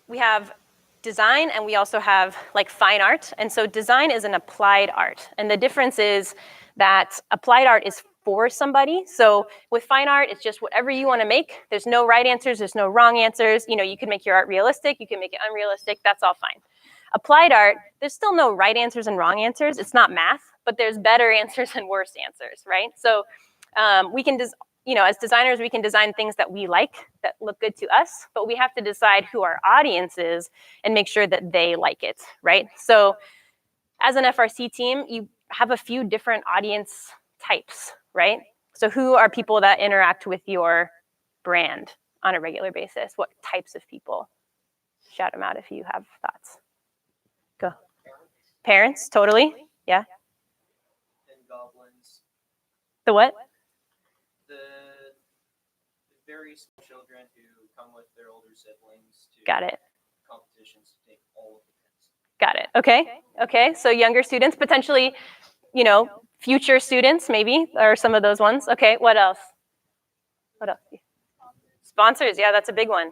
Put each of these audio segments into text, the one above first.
we have design and we also have like fine art. And so design is an applied art. And the difference is that applied art is for somebody. So with fine art, it's just whatever you want to make. There's no right answers, there's no wrong answers. You know, you can make your art realistic, you can make it unrealistic, that's all fine. Applied art, there's still no right answers and wrong answers. It's not math, but there's better answers and worse answers, right? So we can you know, as designers, we can design things that we like, that look good to us, but we have to decide who our audience is and make sure that they like it, right? So as an FRC team, you have a few different audience types, right? So who are people that interact with your brand on a regular basis? What types of people? Shout them out if you have thoughts. Go. Parents, totally, yeah. And goblins. The what? The very small children who come with their older siblings to Got it. competitions to take all of the pins. Got it. Okay. Okay. So younger students, potentially, you know, future students, maybe, or some of those ones. Okay. What else? What else? Sponsors. Yeah, that's a big one.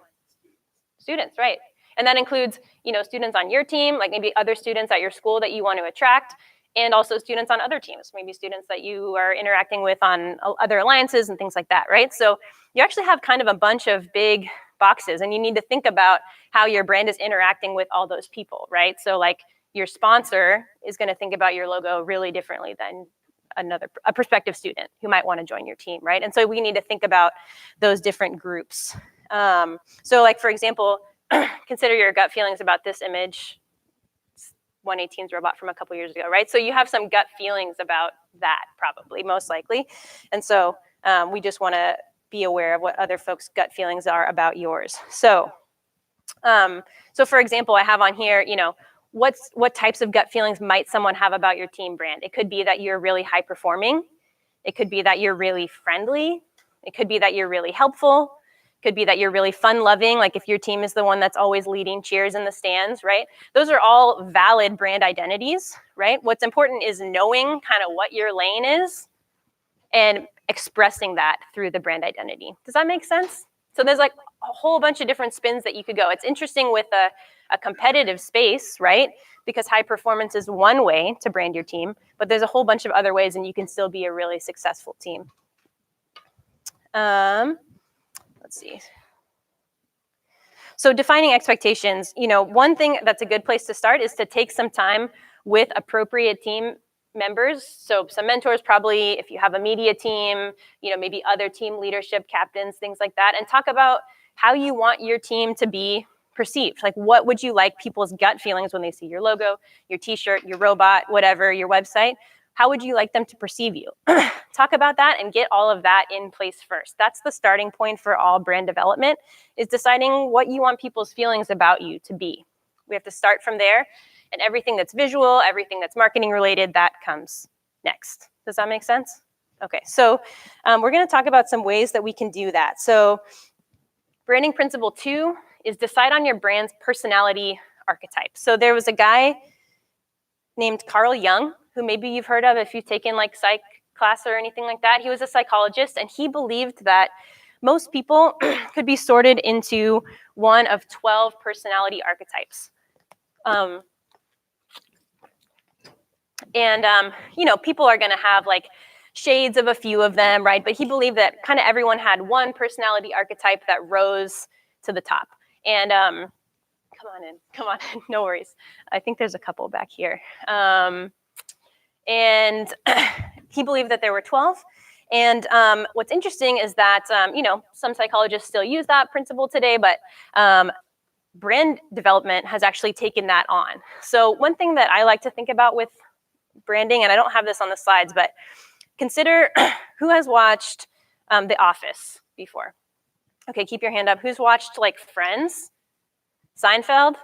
Students, right? And that includes, you know, students on your team, like maybe other students at your school that you want to attract, and also students on other teams, maybe students that you are interacting with on other alliances and things like that, right? So you actually have kind of a bunch of big boxes, and you need to think about how your brand is interacting with all those people, right? So like your sponsor is going to think about your logo really differently than a prospective student who might want to join your team, right? And so we need to think about those different groups. So like, for example, consider your gut feelings about this image. 118's robot from a couple years ago, right? So you have some gut feelings about that, probably, most likely. And so we just want to be aware of what other folks' gut feelings are about yours. So, so for example, I have on here, you know, what types of gut feelings might someone have about your team brand? It could be that you're really high performing. It could be that you're really friendly. It could be that you're really helpful. Could be that you're really fun-loving, like if your team is the one that's always leading cheers in the stands, right? Those are all valid brand identities, right? What's important is knowing kind of what your lane is and expressing that through the brand identity. Does that make sense? So there's like a whole bunch of different spins that you could go. It's interesting with a competitive space, right? Because high performance is one way to brand your team, but there's a whole bunch of other ways and you can still be a really successful team. Let's see. So defining expectations, you know, one thing that's a good place to start is to take some time with appropriate team members. So some mentors, probably if you have a media team, you know, maybe other team leadership captains, things like that, and talk about how you want your team to be perceived. Like what would you like people's gut feelings when they see your logo, your t-shirt, your robot, whatever, your website? How would you like them to perceive you? Talk about that and get all of that in place first. That's the starting point for all brand development, is deciding what you want people's feelings about you to be. We have to start from there, and everything that's visual, everything that's marketing related, that comes next. Does that make sense? Okay, so we're gonna talk about some ways that we can do that. So branding principle 2 is decide on your brand's personality archetype. So there was a guy named Carl Jung, who maybe you've heard of if you've taken like psych class or anything like that. He was a psychologist, and he believed that most people could be sorted into one of 12 personality archetypes. You know, people are going to have like shades of a few of them, right? But he believed that kind of everyone had one personality archetype that rose to the top. And come on in, no worries. I think there's a couple back here. And he believed that there were 12. And what's interesting is that, you know, some psychologists still use that principle today, but brand development has actually taken that on. So one thing that I like to think about with branding, and I don't have this on the slides, but consider who has watched The Office before? Okay, keep your hand up. Who's watched like Friends? Seinfeld?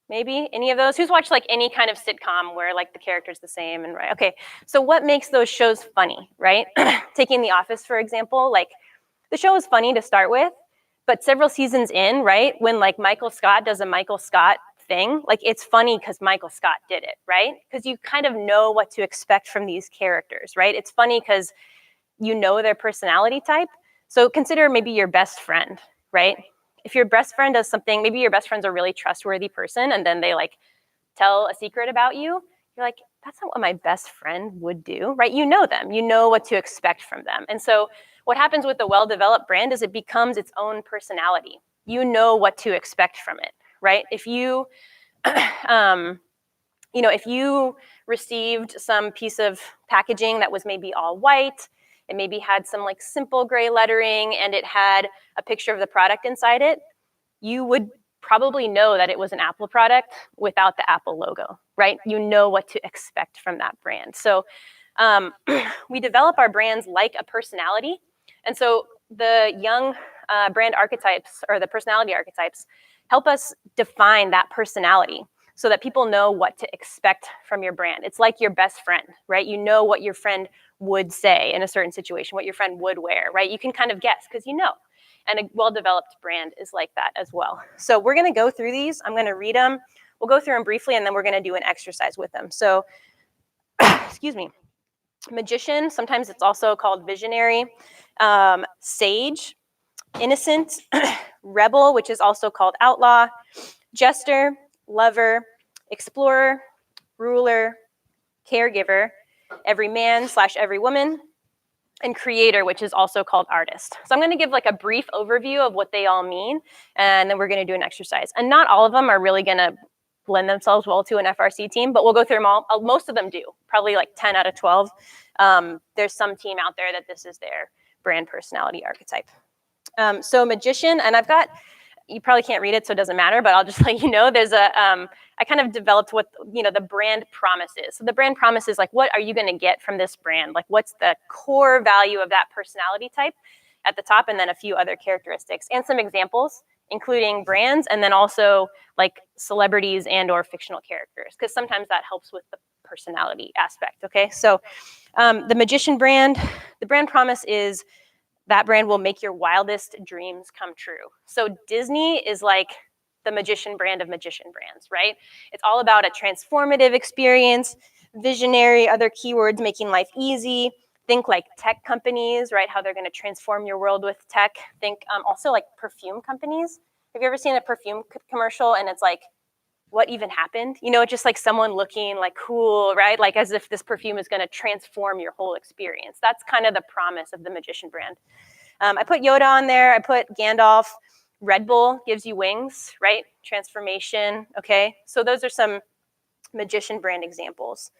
Maybe any of those? Who's watched like any kind of sitcom where like the character's the same and right? Okay, so what makes those shows funny, right? Taking The Office, for example, like the show is funny to start with, but several seasons in, right, when like Michael Scott does a Michael Scott thing, like it's funny because Michael Scott did it, right? Because you kind of know what to expect from these characters, right? It's funny because you know their personality type. So consider maybe your best friend, right? if your best friend does something, maybe your best friend's a really trustworthy person, and then they like tell a secret about you, you're like, that's not what my best friend would do, right? You know them, you know what to expect from them. And so what happens with a well-developed brand is it becomes its own personality. You know what to expect from it, right? If you, if you received some piece of packaging that was maybe all white, it maybe had some like simple gray lettering, and it had a picture of the product inside it, you would probably know that it was an Apple product without the Apple logo, right? You know what to expect from that brand. So we develop our brands like a personality. And so the young brand archetypes, or the personality archetypes, help us define that personality so that people know what to expect from your brand. It's like your best friend, right? You know what your friend would say in a certain situation, what your friend would wear, right? You can kind of guess because you know. And a well-developed brand is like that as well. So we're going to go through these. I'm going to read them. We'll go through them briefly, and then we're going to do an exercise with them. So, excuse me. Magician, sometimes it's also called visionary. Sage, innocent. Rebel, which is also called outlaw. Jester, lover. Explorer, ruler. Caregiver. Every man/every woman. And creator, which is also called artist. So I'm going to give like a brief overview of what they all mean, and then we're going to do an exercise. And not all of them are really going to lend themselves well to an FRC team, but we'll go through them all. Most of them do, probably like 10 out of 12. There's some team out there that this is their brand personality archetype. So magician, and I've got, you probably can't read it, so it doesn't matter, but I'll just let you know, there's I kind of developed what, the brand promise is. So the brand promise is like, what are you going to get from this brand? Like, what's the core value of that personality type at the top, and then a few other characteristics and some examples, including brands, and then also like celebrities and or fictional characters, because sometimes that helps with the personality aspect, okay? So the magician brand, the brand promise is that brand will make your wildest dreams come true. So Disney is like the magician brand of magician brands, right? It's all about a transformative experience, visionary, other keywords, making life easy. Think like tech companies, right? How they're going to transform your world with tech. Think also like perfume companies. Have you ever seen a perfume commercial and it's like, what even happened? Just like someone looking like cool, right? Like as if this perfume is going to transform your whole experience. That's kind of the promise of the magician brand. I put Yoda on there. I put Gandalf. Red Bull gives you wings, right? Transformation, okay? So those are some magician brand examples.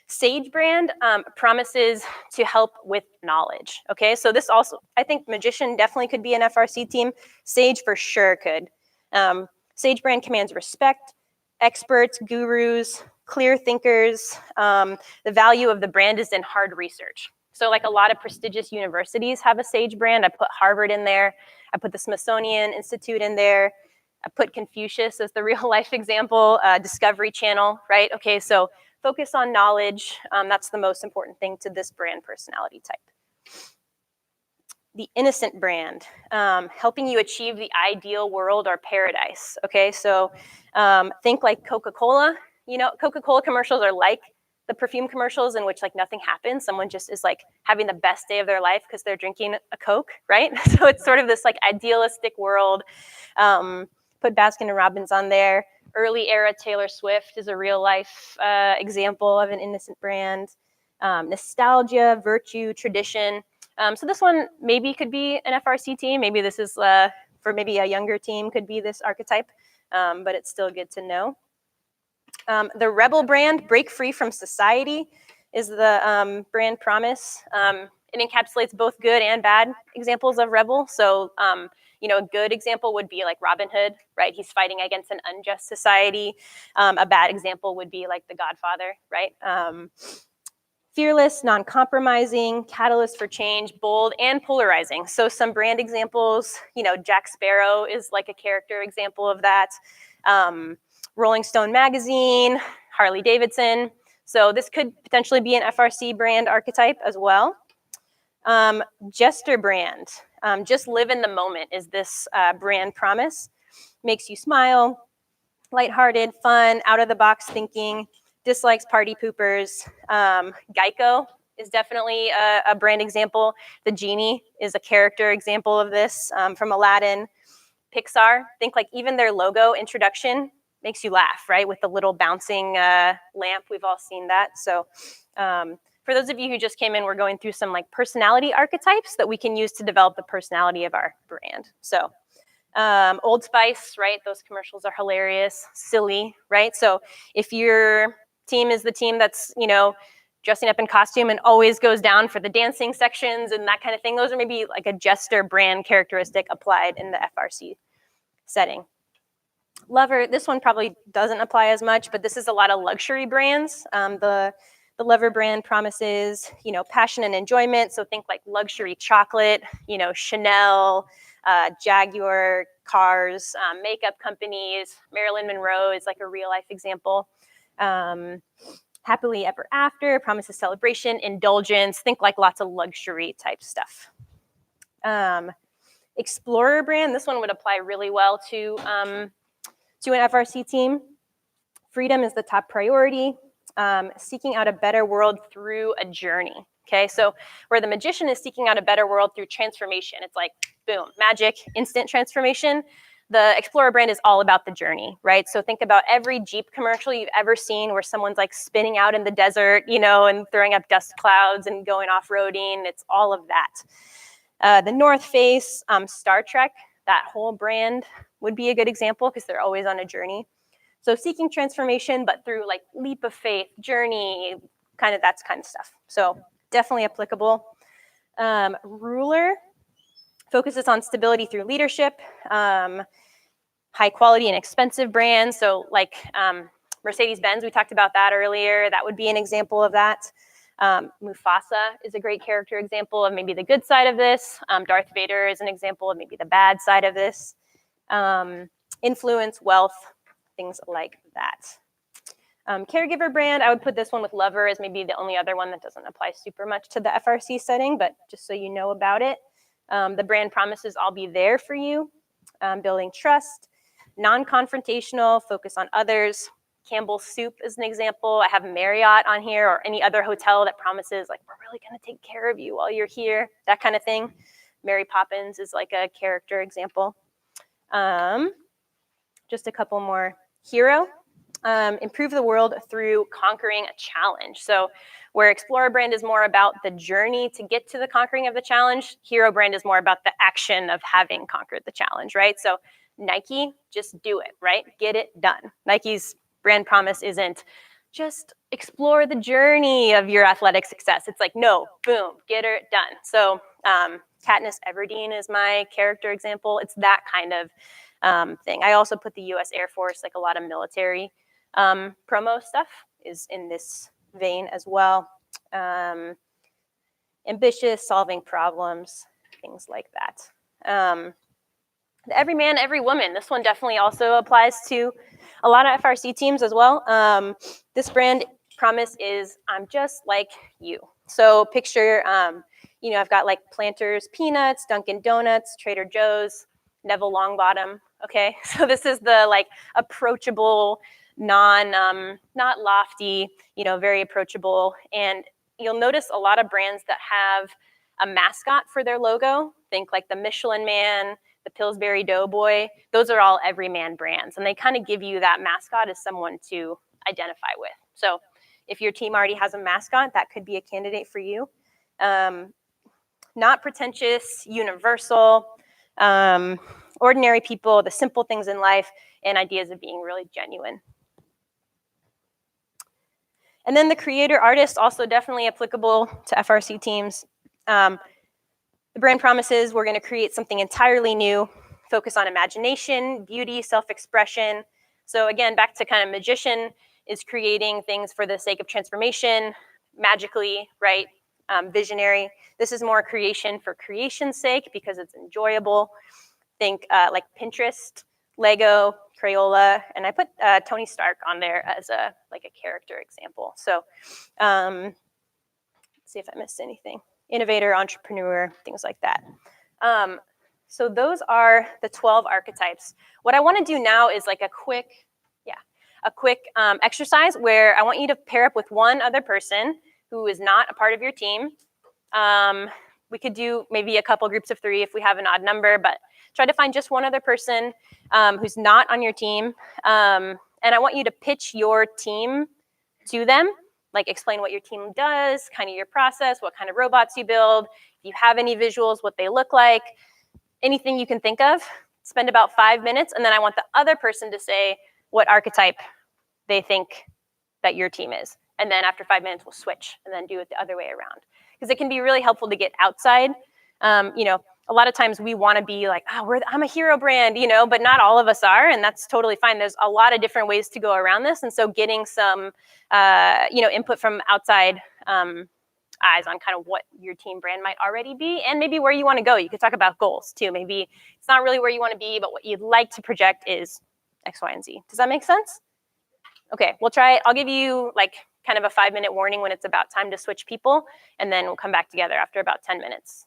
Sage brand promises to help with knowledge, okay? So this also, I think magician definitely could be an FRC team. Sage for sure could. Sage brand commands respect, experts, gurus, clear thinkers. The value of the brand is in hard research. So like a lot of prestigious universities have a Sage brand. I put Harvard in there. I put the Smithsonian Institute in there. I put Confucius as the real life example, Discovery Channel, right? Okay, so focus on knowledge. That's the most important thing to this brand personality type. The innocent brand, helping you achieve the ideal world or paradise, okay? So think like Coca-Cola. Coca-Cola commercials are like the perfume commercials in which like nothing happens. Someone just is like having the best day of their life because they're drinking a Coke, right? So it's sort of this like idealistic world. Put Baskin and Robbins on there. Early era Taylor Swift is a real life example of an innocent brand. Nostalgia, virtue, tradition. So this one maybe could be an FRC team. Maybe this is for maybe a younger team could be this archetype, but it's still good to know. The Rebel brand, break free from society, is the brand promise. It encapsulates both good and bad examples of rebel. So, a good example would be like Robin Hood, right? He's fighting against an unjust society. A bad example would be like The Godfather, right? Fearless, non-compromising, catalyst for change, bold, and polarizing. So some brand examples, Jack Sparrow is like a character example of that. Rolling Stone magazine, Harley Davidson. So this could potentially be an FRC brand archetype as well. Jester brand, just live in the moment is this brand promise. Makes you smile, lighthearted, fun, out-of-the-box thinking, dislikes party poopers. Geico is definitely a brand example. The genie is a character example of this from Aladdin. Pixar, think like even their logo introduction makes you laugh, right? With the little bouncing lamp, we've all seen that. So for those of you who just came in, we're going through some like personality archetypes that we can use to develop the personality of our brand. So Old Spice, right? Those commercials are hilarious, silly, right? So if your team is the team that's, you know, dressing up in costume and always goes down for the dancing sections and that kind of thing, those are maybe like a Jester brand characteristic applied in the FRC setting. Lover, this one probably doesn't apply as much, but this is a lot of luxury brands. The Lover brand promises, you know, passion and enjoyment. So think like luxury chocolate, you know, Chanel, Jaguar cars, makeup companies. Marilyn Monroe is like a real life example. Happily ever after promises celebration, indulgence. Think like lots of luxury type stuff. Explorer brand, this one would apply really well to an FRC team. Freedom is the top priority. Seeking out a better world through a journey. Okay, so where the magician is seeking out a better world through transformation, it's like, boom, magic, instant transformation. The Explorer brand is all about the journey, right? So think about every Jeep commercial you've ever seen where someone's like spinning out in the desert, you know, and throwing up dust clouds and going off-roading. It's all of that. The North Face, Star Trek, that whole brand would be a good example because they're always on a journey. So seeking transformation, but through like leap of faith, journey, that's kind of stuff. So definitely applicable. Ruler focuses on stability through leadership, high quality and expensive brands. So like Mercedes-Benz, we talked about that earlier. That would be an example of that. Mufasa is a great character example of maybe the good side of this. Darth Vader is an example of maybe the bad side of this. Influence, wealth, things like that. Caregiver brand, I would put this one with Lover as maybe the only other one that doesn't apply super much to the FRC setting, but just so you know about it. The brand promises I'll be there for you, building trust, non-confrontational, focus on others. Campbell's Soup is an example. I have Marriott on here or any other hotel that promises like, we're really gonna take care of you while you're here, that kind of thing. Mary Poppins is like a character example. Just a couple more. Hero, improve the world through conquering a challenge. So where Explorer brand is more about the journey to get to the conquering of the challenge, Hero brand is more about the action of having conquered the challenge, right? So Nike, just do it, right? Get it done. Nike's brand promise isn't just explore the journey of your athletic success. It's like, no, boom, get it done. So Katniss Everdeen is my character example. It's that kind of thing. I also put the US Air Force, like a lot of military promo stuff is in this vein as well. Ambitious, solving problems, things like that. The Every Man, Every Woman, this one definitely also applies to a lot of FRC teams as well. This brand promise is, I'm just like you. So picture, I've got like Planters Peanuts, Dunkin' Donuts, Trader Joe's, Neville Longbottom. Okay, so this is the like approachable, not lofty, very approachable. And you'll notice a lot of brands that have a mascot for their logo. Think like the Michelin Man, the Pillsbury Doughboy. Those are all Everyman brands, and they kind of give you that mascot as someone to identify with. So if your team already has a mascot, that could be a candidate for you. Not pretentious, universal, ordinary people, the simple things in life, and ideas of being really genuine. And then the creator artist, also definitely applicable to FRC teams. The brand promises we're going to create something entirely new, focus on imagination, beauty, self-expression. So again, back to kind of magician is creating things for the sake of transformation, magically, right? Visionary. This is more creation for creation's sake because it's enjoyable. Think like Pinterest, Lego, Crayola, and I put Tony Stark on there as a character example. So let's see if I missed anything. Innovator, entrepreneur, things like that. So those are the 12 archetypes. What I want to do now is like a quick exercise where I want you to pair up with one other person who is not a part of your team. We could do maybe a couple groups of 3 if we have an odd number, but Try to find just one other person who's not on your team. And I want you to pitch your team to them, like explain what your team does, kind of your process, what kind of robots you build, if you have any visuals, what they look like, anything you can think of. Spend about 5 minutes, and then I want the other person to say what archetype they think that your team is. And then after 5 minutes, we'll switch and then do it the other way around. Because it can be really helpful to get outside. A lot of times we want to be like, I'm a hero brand, but not all of us are, and that's totally fine. There's a lot of different ways to go around this, and so getting some, input from outside eyes on kind of what your team brand might already be, and maybe where you want to go. You could talk about goals too. Maybe it's not really where you want to be, but what you'd like to project is X, Y, and Z. Does that make sense? Okay, we'll try it. I'll give you like kind of a 5-minute warning when it's about time to switch people, and then we'll come back together after about 10 minutes.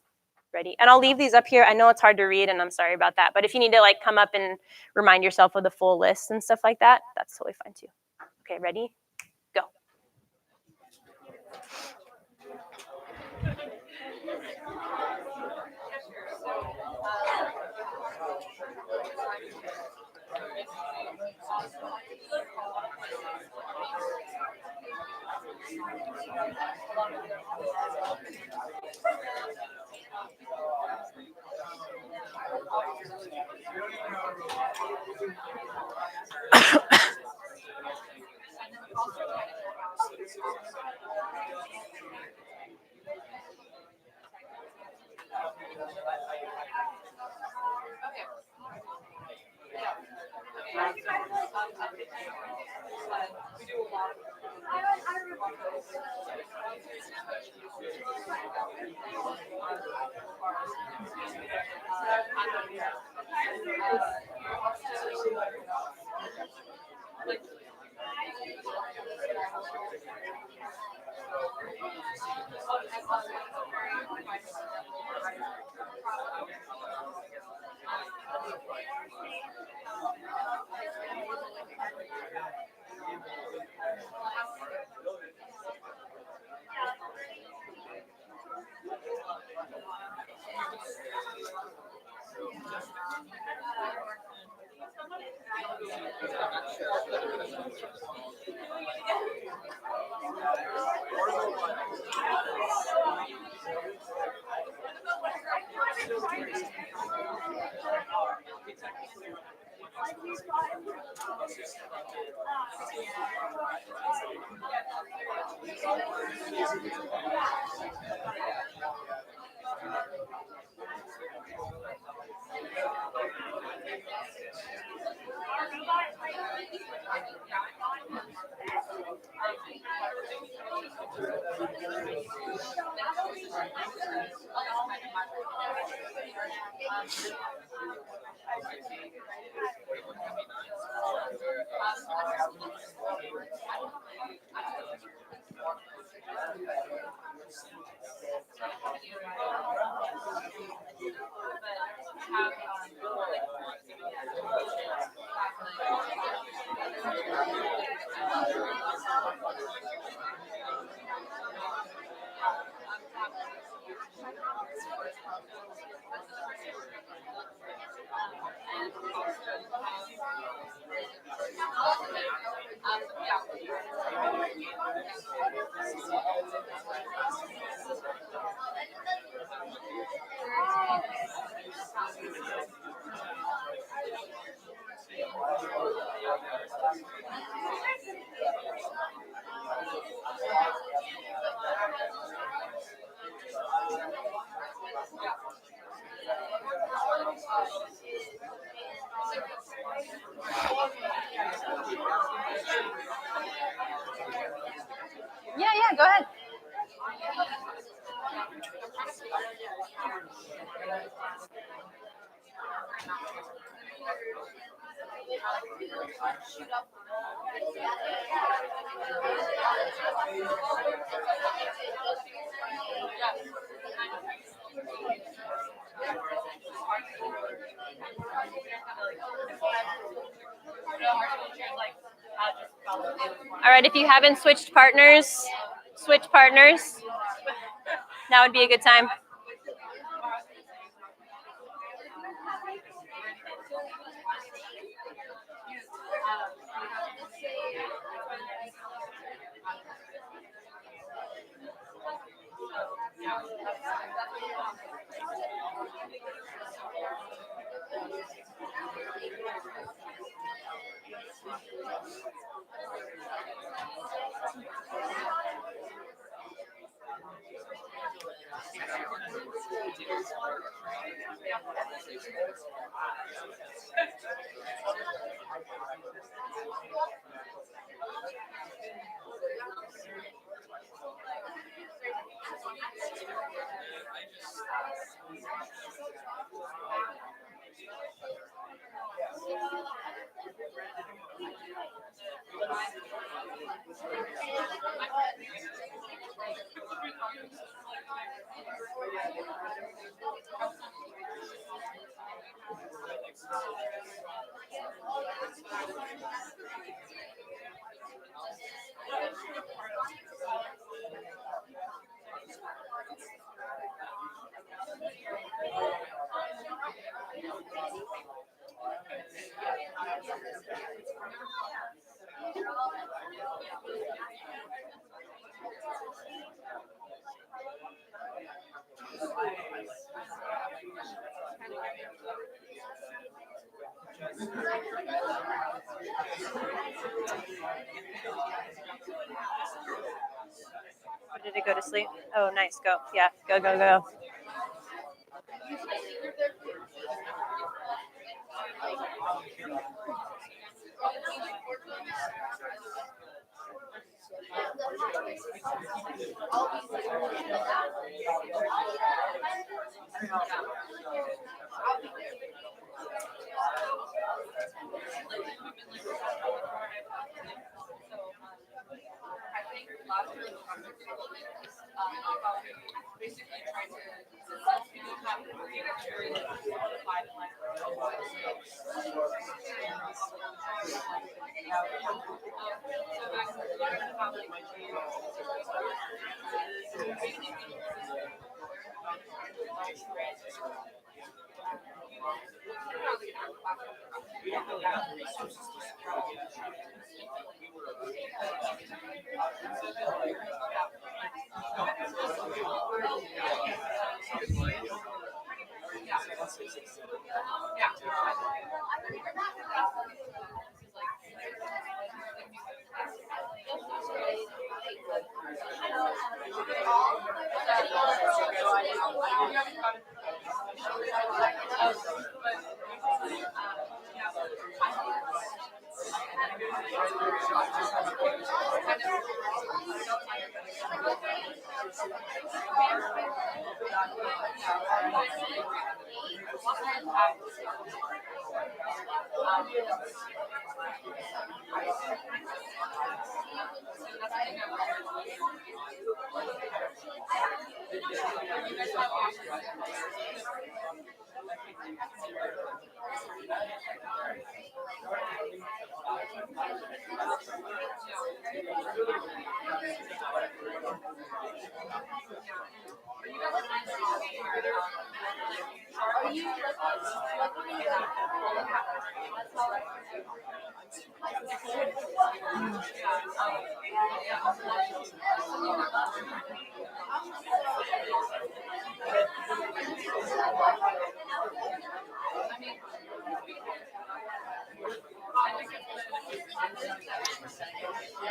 Ready? And I'll leave these up here. I know it's hard to read, and I'm sorry about that, but if you need to like come up and remind yourself of the full list and stuff like that, that's totally fine too. Okay, ready? Go. Yeah, go ahead. All right, if you haven't switched partners, switch partners. Now would be a good time. Or did it go to sleep? Oh, nice. Go. Yeah. Go, go, go.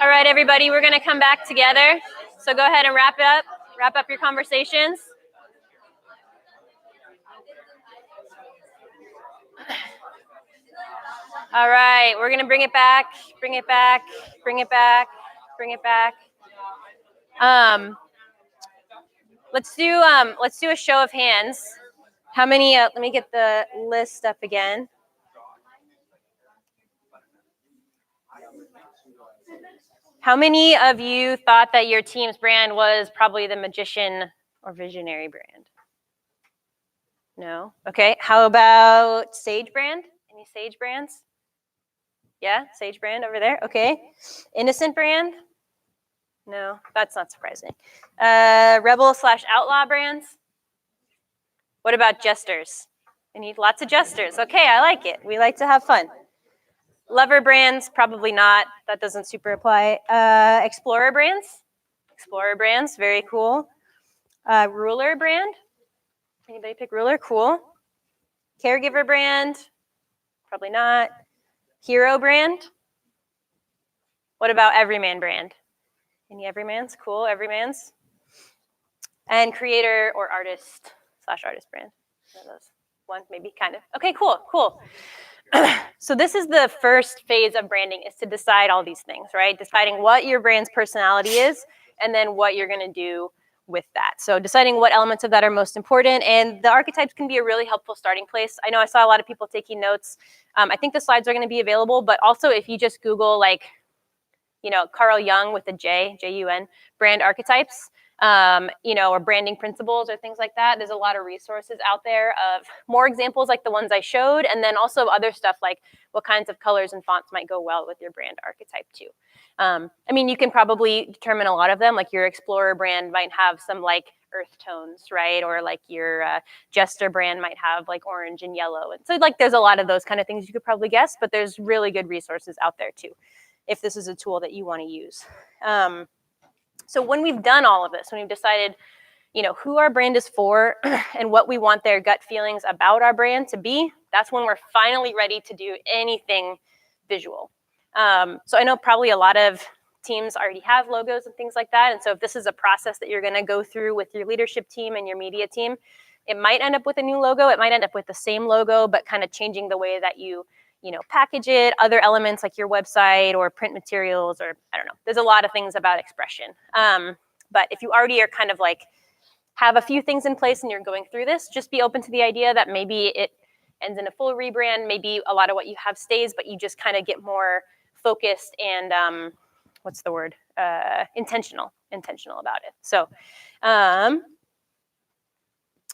All right, everybody, we're going to come back together. So go ahead and wrap up your conversations. All right, we're going to bring it back, bring it back, bring it back, bring it back. Let's do a show of hands. How many, let me get the list up again. How many of you thought that your team's brand was probably the Magician or Visionary brand? No? Okay. How about Sage brand? Any Sage brands? Yeah, Sage brand over there. Okay. Innocent brand? No, that's not surprising. Rebel/Outlaw brands? What about Jesters? I need lots of Jesters. Okay, I like it. We like to have fun. Lover brands, probably not. That doesn't super apply. Explorer brands. Explorer brands, very cool. Ruler brand. Anybody pick Ruler? Cool. Caregiver brand. Probably not. Hero brand. What about Everyman brand? Any Everymans? Cool, Everymans. And creator or artist / artist brand. One of those. One, maybe, kind of. Okay, cool, cool. So this is the first phase of branding, is to decide all these things, right? Deciding what your brand's personality is, and then what you're gonna do with that. So deciding what elements of that are most important, and the archetypes can be a really helpful starting place. I know I saw a lot of people taking notes. I think the slides are gonna be available, but also if you just Google like, you know, Carl Jung with a J, J-U-N, brand archetypes, you know, or branding principles or things like that. There's a lot of resources out there of more examples like the ones I showed, and then also other stuff like what kinds of colors and fonts might go well with your brand archetype too. I mean, you can probably determine a lot of them, like your Explorer brand might have some like earth tones, right? Or like your Jester brand might have like orange and yellow. And so like there's a lot of those kind of things you could probably guess, but there's really good resources out there too, if this is a tool that you want to use. So when we've done all of this, when we've decided, you know, who our brand is for and what we want their gut feelings about our brand to be, that's when we're finally ready to do anything visual. So I know probably a lot of teams already have logos and things like that. And so if this is a process that you're going to go through with your leadership team and your media team, it might end up with a new logo. It might end up with the same logo, but kind of changing the way that you know, package it, other elements like your website or print materials, or I don't know. There's a lot of things about expression. But if you already are kind of like have a few things in place and you're going through this, just be open to the idea that maybe it ends in a full rebrand. Maybe a lot of what you have stays, but you just kind of get more focused and what's the word? Intentional about it. So,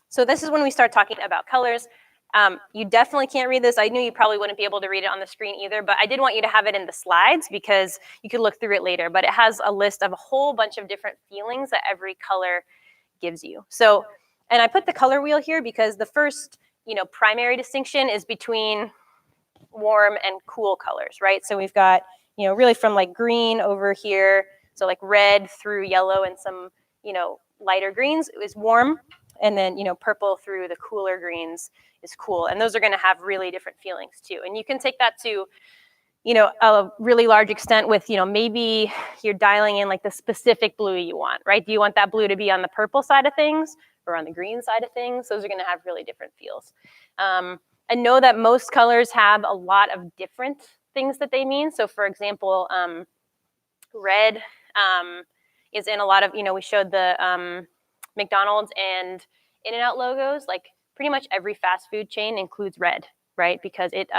so this is when we start talking about colors. You definitely can't read this. I knew you probably wouldn't be able to read it on the screen either, but I did want you to have it in the slides because you could look through it later. But it has a list of a whole bunch of different feelings that every color gives you. So, and I put the color wheel here because the first, you know, primary distinction is between warm and cool colors, right? So we've got, you know, really from like green over here, so like red through yellow and some, you know, lighter greens is warm. And then, you know, purple through the cooler greens is cool. And those are going to have really different feelings too. And you can take that to, you know, a really large extent with, you know, maybe you're dialing in like the specific blue you want, right? Do you want that blue to be on the purple side of things or on the green side of things? Those are going to have really different feels. And know that most colors have a lot of different things that they mean. So for example, red is in a lot of, you know, we showed the McDonald's and In-N-Out logos. Like pretty much every fast food chain includes red, right? Because it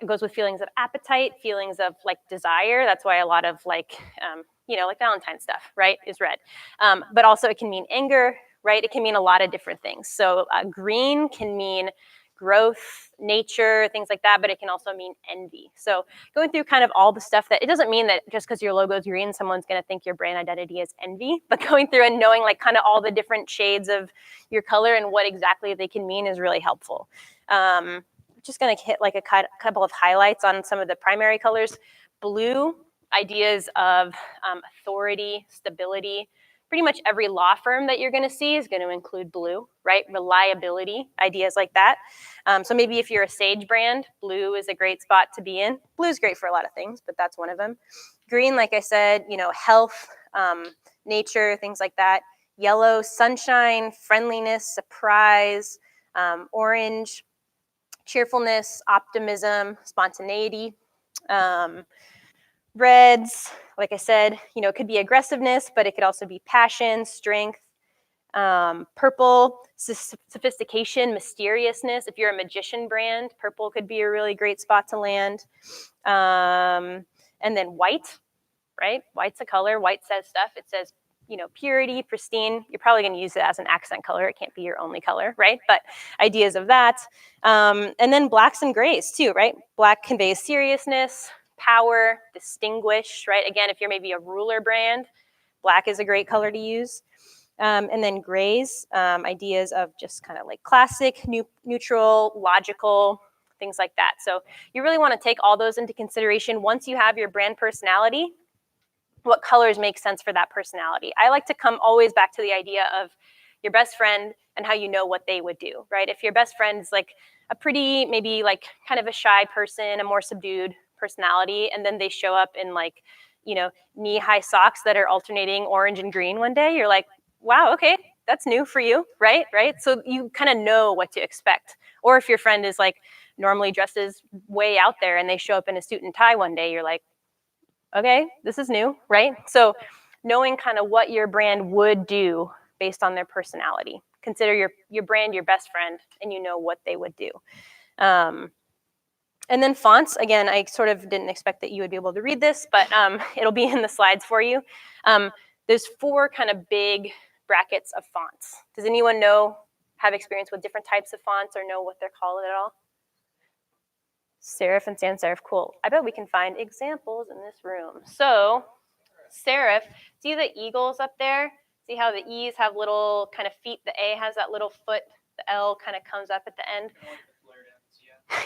goes with feelings of appetite, feelings of like desire. That's why a lot of like, you know, like Valentine's stuff, right, is red. But also it can mean anger, right? It can mean a lot of different things. So green can mean growth, nature, things like that, but it can also mean envy. So going through kind of all the stuff that, it doesn't mean that just because your logo is green, someone's going to think your brand identity is envy, but going through and knowing like kind of all the different shades of your color and what exactly they can mean is really helpful. Just going to hit like a couple of highlights on some of the primary colors. Blue, ideas of authority, stability. Pretty much every law firm that you're going to see is going to include blue, right? Reliability, ideas like that. So maybe if you're a Sage brand, blue is a great spot to be in. Blue is great for a lot of things, but that's one of them. Green, like I said, you know, health, nature, things like that. Yellow, sunshine, friendliness, surprise. Orange, cheerfulness, optimism, spontaneity. Reds, like I said, you know, it could be aggressiveness, but it could also be passion, strength. Purple, sophistication, mysteriousness. If you're a magician brand, purple could be a really great spot to land. And then white, right? White's a color. White says stuff. It says, you know, purity, pristine. You're probably going to use it as an accent color. It can't be your only color, right? But ideas of that. And then blacks and grays too, right? Black conveys seriousness, power, distinguish, right? Again, if you're maybe a ruler brand, black is a great color to use. And then grays, ideas of just kind of like classic, neutral, logical, things like that. So you really want to take all those into consideration. Once you have your brand personality, what colors make sense for that personality? I like to come always back to the idea of your best friend and how you know what they would do, right? If your best friend is like a pretty, maybe like kind of a shy person, a more subdued personality, and then they show up in like, you know, knee-high socks that are alternating orange and green one day, you're like, wow, okay, that's new for you, right? So you kind of know what to expect. Or if your friend is like normally dresses way out there and they show up in a suit and tie one day, you're like, okay, this is new, right? So knowing kind of what your brand would do based on their personality. Consider your brand your best friend, and you know what they would do. And then fonts, again, I sort of didn't expect that you would be able to read this, but it'll be in the slides for you. There's 4 kind of big brackets of fonts. Does anyone have experience with different types of fonts or know what they're called at all? Serif and sans serif, cool. I bet we can find examples in this room. So serif, see the eagles up there? See how the E's have little kind of feet, the A has that little foot, the L kind of comes up at the end.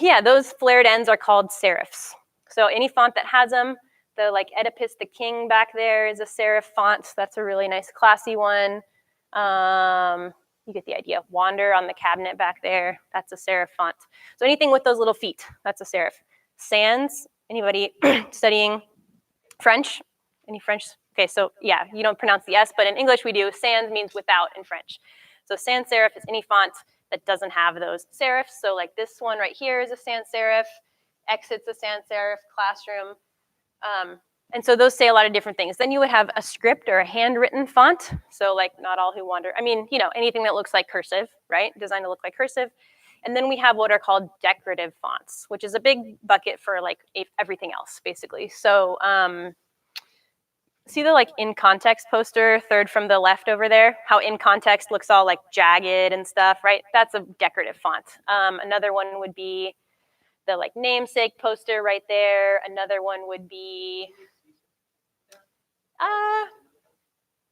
Yeah, those flared ends are called serifs. So any font that has them, the like Oedipus the King back there is a serif font. That's a really nice classy one. You get the idea. Wander on the cabinet back there, that's a serif font. So anything with those little feet, that's a serif. Sans, anybody studying French? Any French? Okay, so yeah, you don't pronounce the S, but in English we do. Sans means without in French. So sans serif is any font that doesn't have those serifs. So like this one right here is a sans serif. Exit's a sans serif. Classroom. And so those say a lot of different things. Then you would have a script or a handwritten font. So like Not All Who Wander. I mean, you know, anything that looks like cursive, right? Designed to look like cursive. And then we have what are called decorative fonts, which is a big bucket for like everything else, basically. So see the like in context poster, third from the left over there? How in context looks all like jagged and stuff, right? That's a decorative font. Another one would be the like namesake poster right there. Another one would be,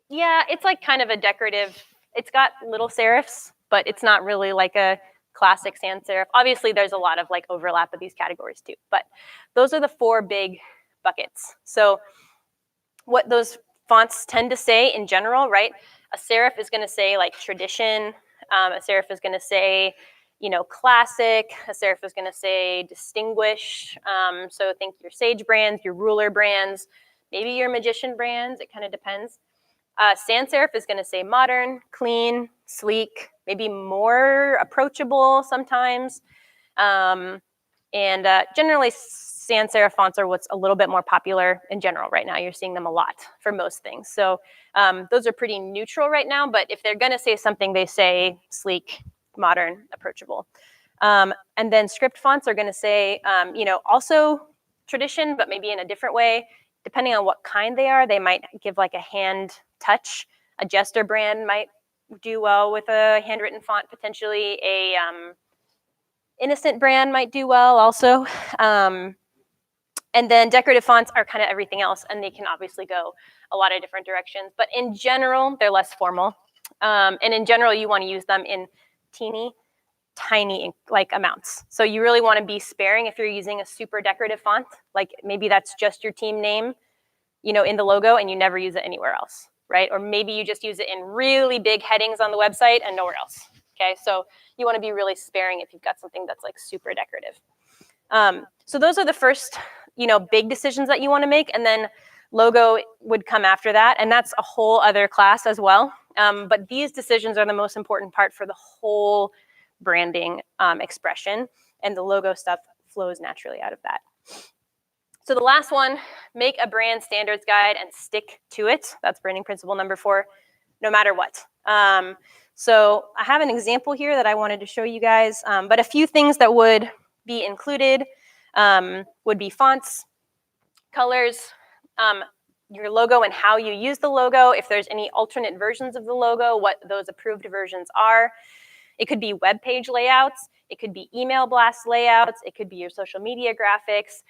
yeah, it's like kind of a decorative, it's got little serifs, but it's not really like a classic sans serif. Obviously there's a lot of like overlap of these categories too, but those are the 4 big buckets. So what those fonts tend to say in general, right? A serif is gonna say like tradition, a serif is gonna say, you know, classic, a serif is gonna say distinguish. So think your Sage brands, your Ruler brands, maybe your Magician brands, it kind of depends. Sans serif is gonna say modern, clean, sleek, maybe more approachable sometimes. Generally sans serif fonts are what's a little bit more popular in general right now. You're seeing them a lot for most things. So those are pretty neutral right now, but if they're gonna say something, they say sleek, modern, approachable. And then script fonts are gonna say, you know, also tradition, but maybe in a different way. Depending on what kind they are, they might give like a hand touch. A Jester brand might do well with a handwritten font, potentially. A Innocent brand might do well also. And then decorative fonts are kind of everything else, and they can obviously go a lot of different directions. But in general, they're less formal. And in general, you want to use them in teeny, tiny like amounts. So you really want to be sparing if you're using a super decorative font. Like maybe that's just your team name, you know, in the logo, and you never use it anywhere else, right? Or maybe you just use it in really big headings on the website and nowhere else. Okay, so you want to be really sparing if you've got something that's like super decorative. So those are the first, you know, big decisions that you want to make, and then logo would come after that, and that's a whole other class as well. But these decisions are the most important part for the whole branding expression, and the logo stuff flows naturally out of that. So the last one, make a brand standards guide and stick to it. That's branding principle number 4, no matter what. So I have an example here that I wanted to show you guys, but a few things that would be included would be fonts, colors, your logo and how you use the logo, if there's any alternate versions of the logo, what those approved versions are. It could be web page layouts, it could be email blast layouts, it could be your social media graphics.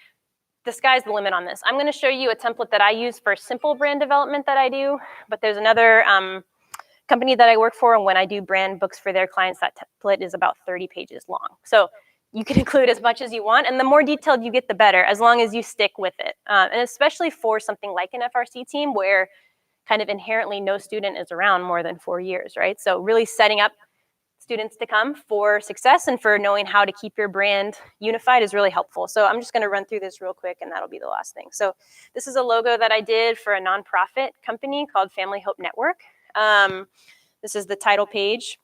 The sky's the limit on this. I'm going to show you a template that I use for simple brand development that I do, but there's another company that I work for, and when I do brand books for their clients, that template is about 30 pages long. So you can include as much as you want, and the more detailed you get, the better, as long as you stick with it. And especially for something like an FRC team where kind of inherently no student is around more than 4 years, right? So really setting up students to come for success and for knowing how to keep your brand unified is really helpful. So I'm just gonna run through this real quick and that'll be the last thing. So this is a logo that I did for a nonprofit company called Family Hope Network. This is the title page.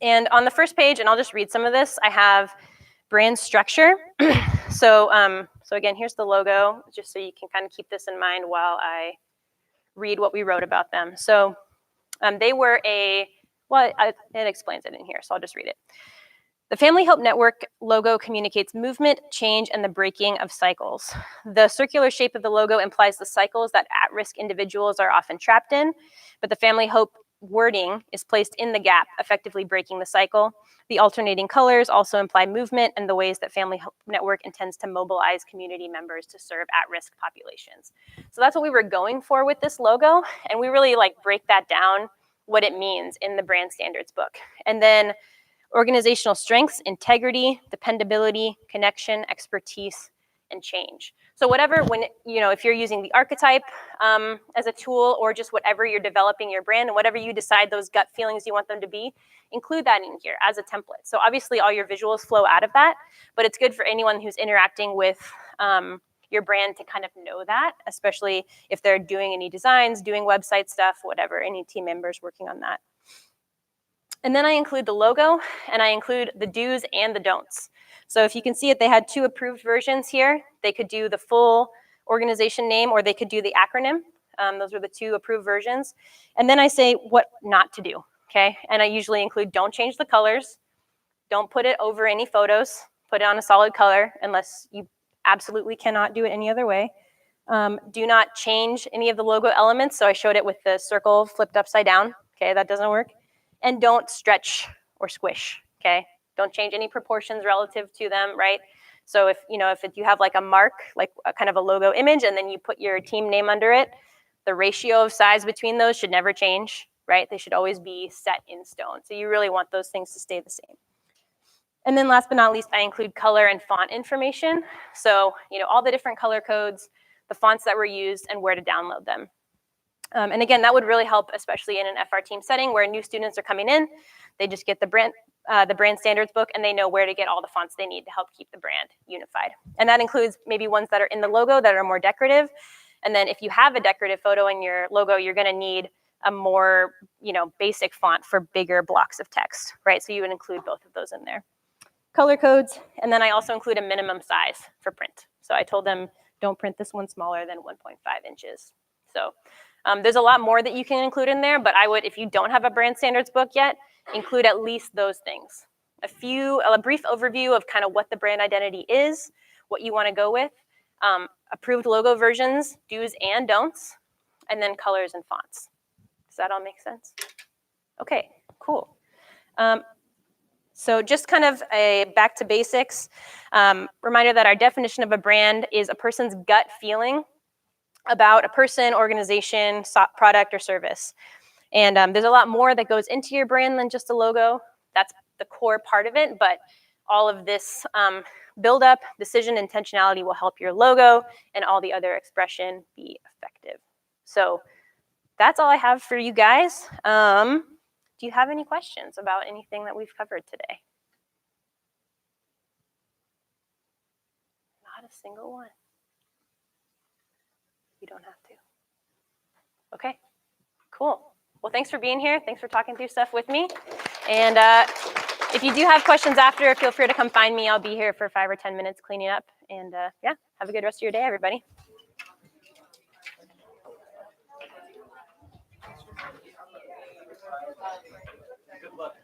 And on the first page, and I'll just read some of this, I have brand structure. So again, here's the logo, just so you can kind of keep this in mind while I read what we wrote about them. So they were it explains it in here, so I'll just read it. The Family Hope Network logo communicates movement, change, and the breaking of cycles. The circular shape of the logo implies the cycles that at-risk individuals are often trapped in, but the Family Hope wording is placed in the gap, effectively breaking the cycle. The alternating colors also imply movement and the ways that Family Hope Network intends to mobilize community members to serve at-risk populations. So that's what we were going for with this logo, and we really break that down, what it means in the brand standards book. And then organizational strengths, integrity, dependability, connection, expertise, and change. So whatever, if you're using the archetype as a tool, or just whatever you're developing your brand and whatever you decide those gut feelings you want them to be, include that in here as a template. So obviously all your visuals flow out of that, but it's good for anyone who's interacting with your brand to kind of know that, especially if they're doing any designs, doing website stuff, whatever, any team members working on that. And then I include the logo, and I include the do's and the don'ts. So if you can see it, they had 2 approved versions here. They could do the full organization name, or they could do the acronym. Those were the 2 approved versions. And then I say what not to do, okay? And I usually include don't change the colors, don't put it over any photos, put it on a solid color unless you absolutely cannot do it any other way. Do not change any of the logo elements. So I showed it with the circle flipped upside down. Okay, that doesn't work. And don't stretch or squish. Okay, don't change any proportions relative to them, right? So if you have a mark, like a kind of a logo image, and then you put your team name under it, the ratio of size between those should never change, right? They should always be set in stone. So you really want those things to stay the same. And then last but not least, I include color and font information. So, all the different color codes, the fonts that were used, and where to download them. And again, that would really help, especially in an FR team setting where new students are coming in. They just get the brand standards book, and they know where to get all the fonts they need to help keep the brand unified. And that includes maybe ones that are in the logo that are more decorative. And then if you have a decorative photo in your logo, you're going to need a more, basic font for bigger blocks of text, right? So you would include both of those in there. Color codes, and then I also include a minimum size for print. So I told them, don't print this one smaller than 1.5 inches. So there's a lot more that you can include in there, but I would, if you don't have a brand standards book yet, include at least those things. A brief overview of kind of what the brand identity is, what you want to go with, approved logo versions, do's and don'ts, and then colors and fonts. Does that all make sense? Okay, cool. So just kind of a back to basics, reminder that our definition of a brand is a person's gut feeling about a person, organization, product, or service. And there's a lot more that goes into your brand than just a logo. That's the core part of it, but all of this build-up, decision, intentionality will help your logo and all the other expression be effective. So that's all I have for you guys. Do you have any questions about anything that we've covered today? Not a single one. You don't have to. Okay, cool. Well, thanks for being here. Thanks for talking through stuff with me. And if you do have questions after, feel free to come find me. I'll be here for 5 or 10 minutes cleaning up. And yeah, have a good rest of your day, everybody. Good luck.